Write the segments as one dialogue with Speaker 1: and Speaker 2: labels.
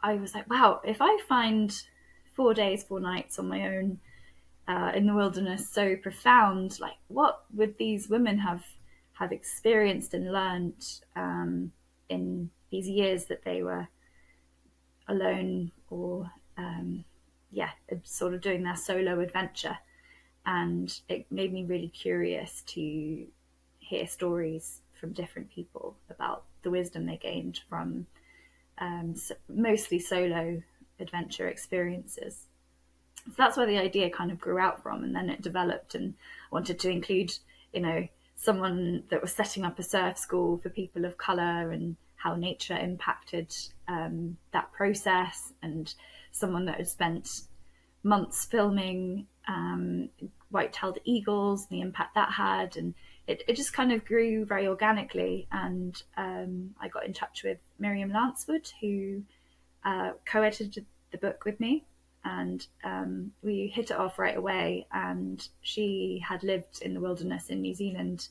Speaker 1: I was like, wow, if I find 4 days, 4 nights on my own in the wilderness so profound, like what would these women have experienced and learned in these years that they were alone or yeah, sort of doing their solo adventure. And it made me really curious to hear stories from different people about the wisdom they gained from mostly solo adventure experiences. So that's where the idea kind of grew out from, and then it developed and wanted to include, you know, someone that was setting up a surf school for people of color and how nature impacted that process, and someone that had spent months filming white-tailed eagles and the impact that had, and it just kind of grew very organically. And I got in touch with Miriam Lancewood, who co-edited the book with me, and we hit it off right away. And she had lived in the wilderness in New Zealand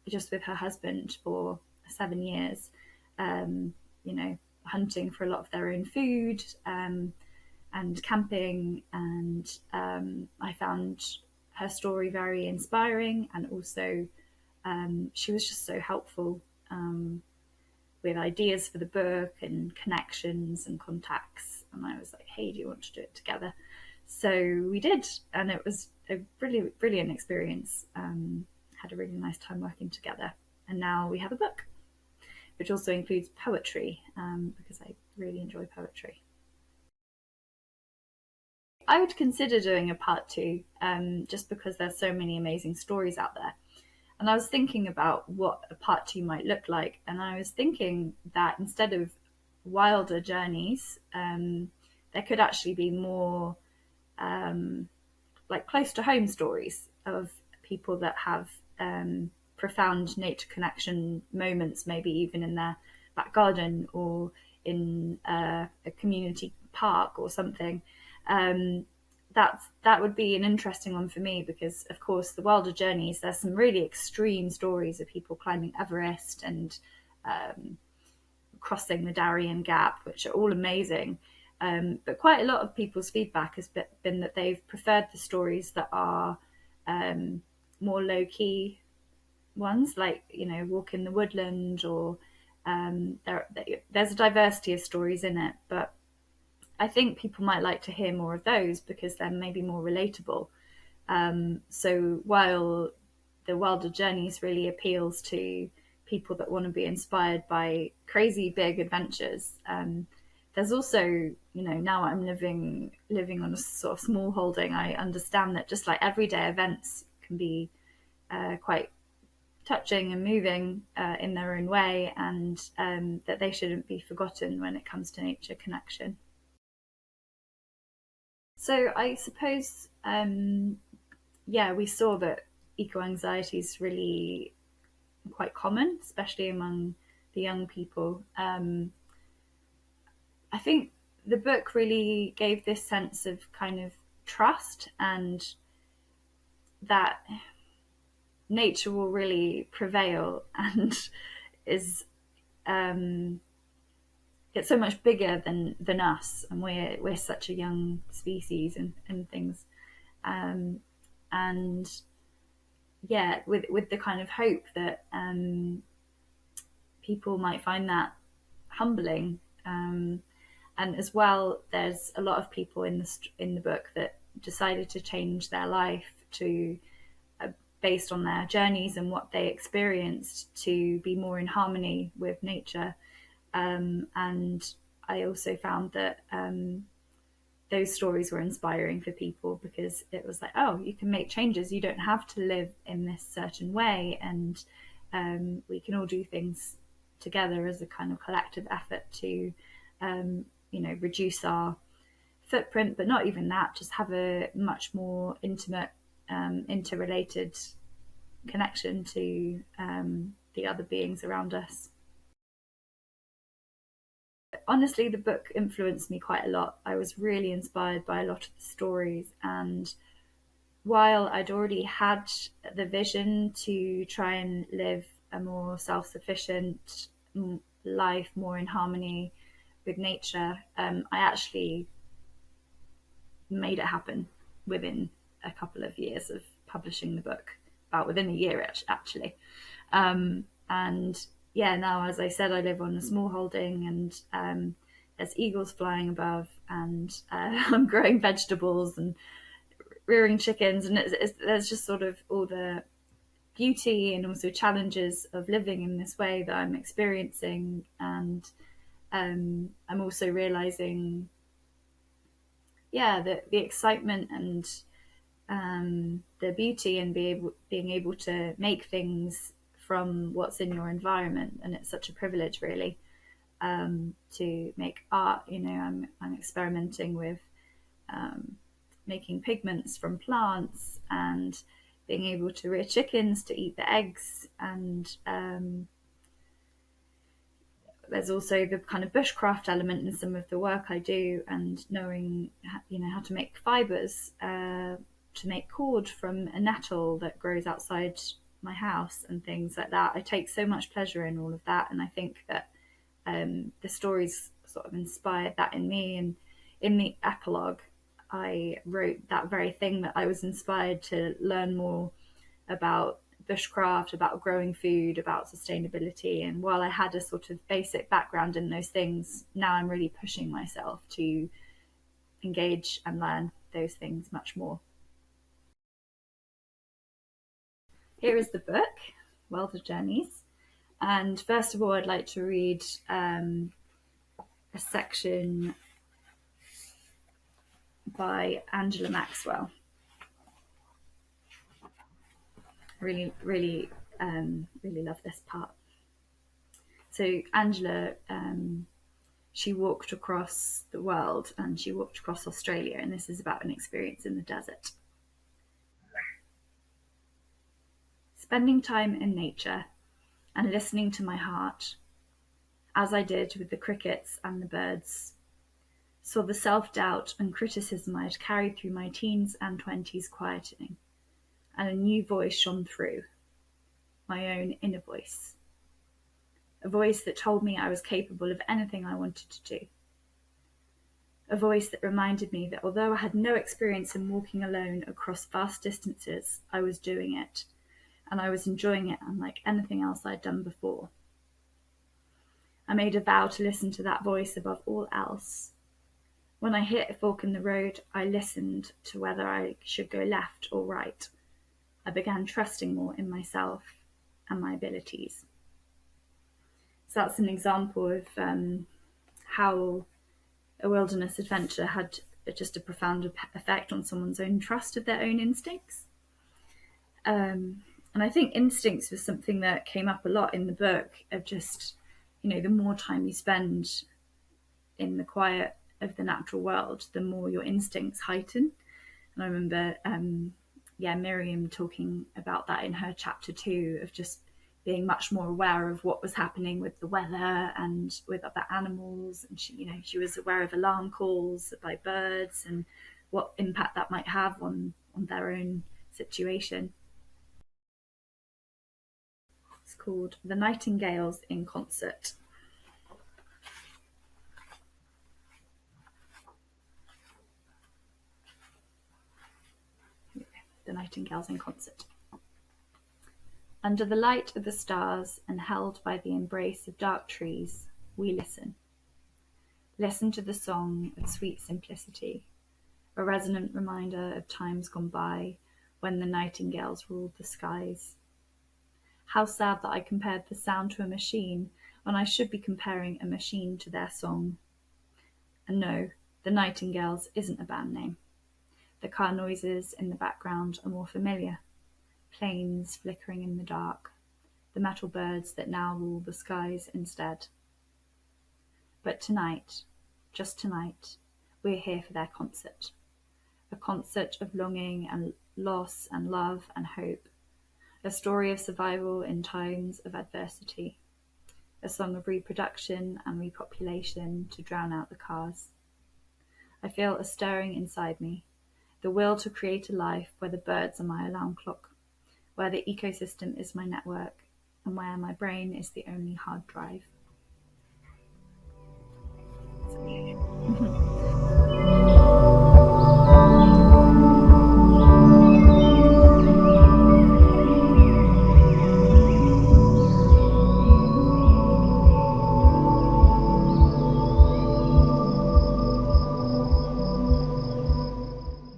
Speaker 1: just with her husband for 7 years, you know, hunting for a lot of their own food, and camping. And I found her story very inspiring, and also she was just so helpful with ideas for the book and connections and contacts. And I was like, hey, do you want to do it together? So we did, and it was a brilliant, brilliant experience. Had a really nice time working together. And now we have a book, which also includes poetry, because I really enjoy poetry. I would consider doing a part two, just because there's so many amazing stories out there. And I was thinking about what a part two might look like, and I was thinking that instead of wilder journeys, there could actually be more like close to home stories of people that have profound nature connection moments, maybe even in their back garden or in a community park or something. Um, that would be an interesting one for me, because of course the wilder journeys, there's some really extreme stories of people climbing Everest and crossing the Darien Gap, which are all amazing. But quite a lot of people's feedback has been that they've preferred the stories that are more low key ones, like, you know, Walk in the Woodland, or there's a diversity of stories in it. But I think people might like to hear more of those because they're maybe more relatable. So while the Wilder Journeys really appeals to people that want to be inspired by crazy big adventures, there's also, you know, now I'm living on a sort of small holding, I understand that just like everyday events can be quite touching and moving in their own way, and that they shouldn't be forgotten when it comes to nature connection. So I suppose, yeah, we saw that eco anxiety is really quite common, especially among the young people. I think the book really gave this sense of kind of trust, and that nature will really prevail and is it's so much bigger than us, and we're such a young species and things. Um, and yeah, with the kind of hope that people might find that humbling. And as well, there's a lot of people in the book that decided to change their life to based on their journeys and what they experienced, to be more in harmony with nature. And I also found that those stories were inspiring for people, because it was like, oh, you can make changes. You don't have to live in this certain way, and we can all do things together as a kind of collective effort to, you know, reduce our footprint, but not even that, just have a much more intimate, interrelated connection to the other beings around us. Honestly, the book influenced me quite a lot. I was really inspired by a lot of the stories, and while I'd already had the vision to try and live a more self-sufficient life, more in harmony with nature, I actually made it happen within a couple of years of publishing the book, about within a year actually. And yeah, now, as I said, I live on a small holding, and there's eagles flying above, and I'm growing vegetables and rearing chickens, and there's just sort of all the beauty and also challenges of living in this way that I'm experiencing. And I'm also realizing, yeah, the excitement and the beauty in being able to make things from what's in your environment. And it's such a privilege, really, to make art. I'm experimenting with making pigments from plants, and being able to rear chickens to eat the eggs. And there's also the kind of bushcraft element in some of the work I do, and knowing how to make fibres to make cord from a nettle that grows outside my house and things like that. I take so much pleasure in all of that, and I think that the stories sort of inspired that in me. And in the epilogue, I wrote that very thing, that I was inspired to learn more about bushcraft, about growing food, about sustainability. And while I had a sort of basic background in those things, now I'm really pushing myself to engage and learn those things much more. Here is the book, World of Journeys. And first of all, I'd like to read a section by Angela Maxwell. Really, really, really love this part. So Angela, she walked across the world, and she walked across Australia, and this is about an experience in the desert. Spending time in nature and listening to my heart, as I did with the crickets and the birds, saw the self-doubt and criticism I had carried through my teens and 20s quietening, and a new voice shone through, my own inner voice. A voice that told me I was capable of anything I wanted to do. A voice that reminded me that although I had no experience in walking alone across vast distances, I was doing it, and I was enjoying it unlike anything else I'd done before. I made a vow to listen to that voice above all else. When I hit a fork in the road, I listened to whether I should go left or right. I began trusting more in myself and my abilities. So that's an example of how a wilderness adventure had just a profound effect on someone's own trust of their own instincts. And I think instincts was something that came up a lot in the book, of just, the more time you spend in the quiet of the natural world, the more your instincts heighten. And I remember, Miriam talking about that in her chapter 2, of just being much more aware of what was happening with the weather and with other animals. And she was aware of alarm calls by birds and what impact that might have on their own situation. It's called The Nightingales in Concert. The Nightingales in Concert. Under the light of the stars and held by the embrace of dark trees, we listen. Listen to the song of sweet simplicity, a resonant reminder of times gone by when the nightingales ruled the skies. How sad that I compared the sound to a machine when I should be comparing a machine to their song. And no, the Nightingales isn't a band name. The car noises in the background are more familiar. Planes flickering in the dark, the metal birds that now rule the skies instead. But tonight, just tonight, we're here for their concert. A concert of longing and loss and love and hope. A story of survival in times of adversity. A song of reproduction and repopulation to drown out the cars. I feel a stirring inside me, the will to create a life where the birds are my alarm clock, where the ecosystem is my network, and where my brain is the only hard drive.